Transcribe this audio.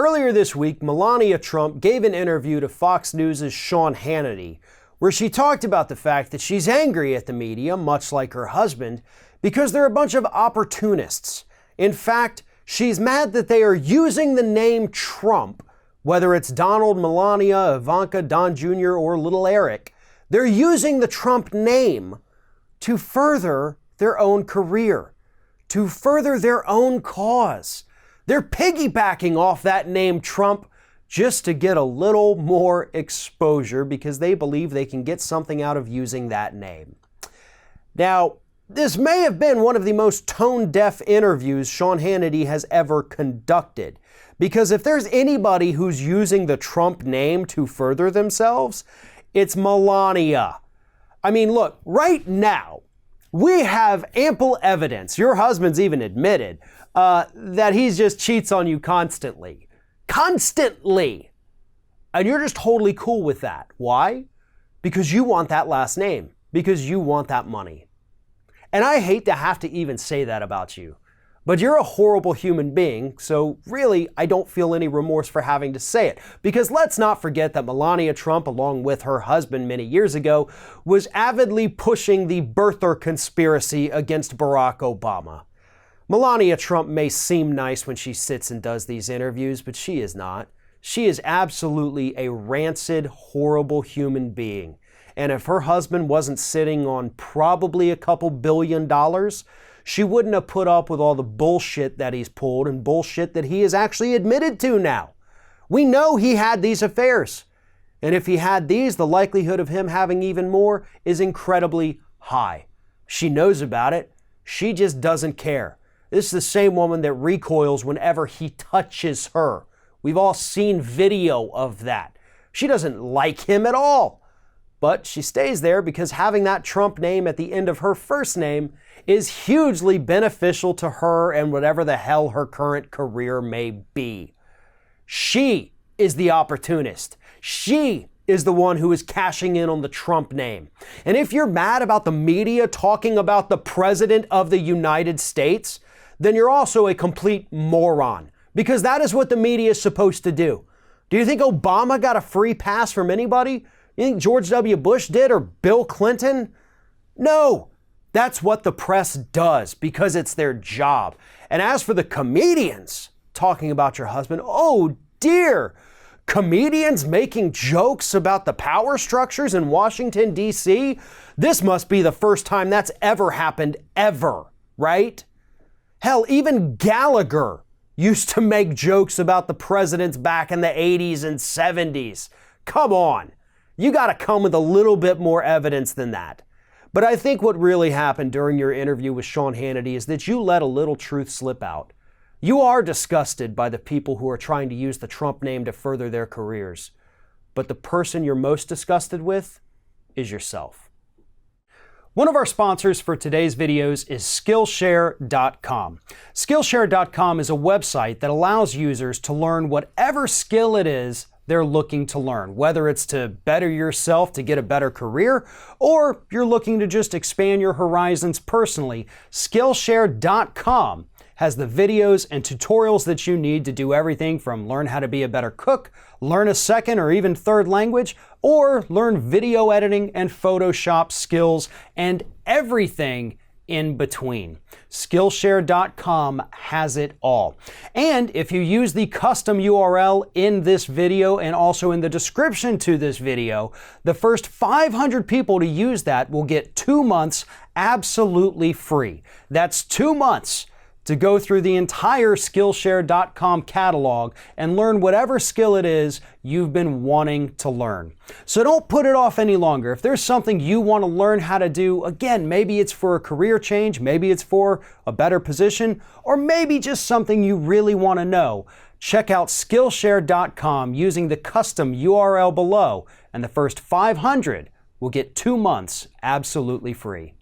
Earlier this week, Melania Trump gave an interview to Fox News' Sean Hannity, where she talked about the fact that she's angry at the media, much like her husband, because they're a bunch of opportunists. In fact, she's mad that they are using the name Trump, whether it's Donald, Melania, Ivanka, Don Jr., or little Eric. They're using the Trump name to further their own career, to further their own cause. They're piggybacking off that name Trump just to get a little more exposure because they believe they can get something out of using that name. Now, this may have been one of the most tone-deaf interviews Sean Hannity has ever conducted, because if there's anybody who's using the Trump name to further themselves, it's Melania. I mean, look, right now, we have ample evidence, your husband's even admitted, that he just cheats on you constantly. Constantly! And you're just totally cool with that. Why? Because you want that last name. Because you want that money. And I hate to have to even say that about you. But you're a horrible human being, so really, I don't feel any remorse for having to say it. Because let's not forget that Melania Trump, along with her husband many years ago, was avidly pushing the birther conspiracy against Barack Obama. Melania Trump may seem nice when she sits and does these interviews, but she is not. She is absolutely a rancid, horrible human being. And if her husband wasn't sitting on probably a couple $1 billion, she wouldn't have put up with all the bullshit that he's pulled and bullshit that he has actually admitted to now. We know he had these affairs. And if he had these, the likelihood of him having even more is incredibly high. She knows about it. She just doesn't care. This is the same woman that recoils whenever he touches her. We've all seen video of that. She doesn't like him at all. But she stays there because having that Trump name at the end of her first name is hugely beneficial to her and whatever the hell her current career may be. She is the opportunist. She is the one who is cashing in on the Trump name. And if you're mad about the media talking about the President of the United States, then you're also a complete moron, because that is what the media is supposed to do. Do you think Obama got a free pass from anybody? You think George W. Bush did, or Bill Clinton? No, that's what the press does because it's their job. And as for the comedians talking about your husband, oh dear, comedians making jokes about the power structures in Washington, D.C.? This must be the first time that's ever happened ever, right? Hell, even Gallagher used to make jokes about the presidents back in the 80s and 70s. Come on. You got to come with a little bit more evidence than that. But I think what really happened during your interview with Sean Hannity is that you let a little truth slip out. You are disgusted by the people who are trying to use the Trump name to further their careers. But the person you're most disgusted with is yourself. One of our sponsors for today's videos is Skillshare.com. Skillshare.com is a website that allows users to learn whatever skill it is they're looking to learn, whether it's to better yourself to get a better career, or you're looking to just expand your horizons personally. Skillshare.com has the videos and tutorials that you need to do everything from learn how to be a better cook, learn a second or even third language, or learn video editing and Photoshop skills and everything in between. Skillshare.com has it all. And if you use the custom URL in this video and also in the description to this video, the first 500 people to use that will get 2 months absolutely free. That's 2 months to go through the entire Skillshare.com catalog and learn whatever skill it is you've been wanting to learn. So don't put it off any longer. If there's something you want to learn how to do, again, maybe it's for a career change, maybe it's for a better position, or maybe just something you really want to know, check out Skillshare.com using the custom URL below, and the first 500 will get 2 months absolutely free.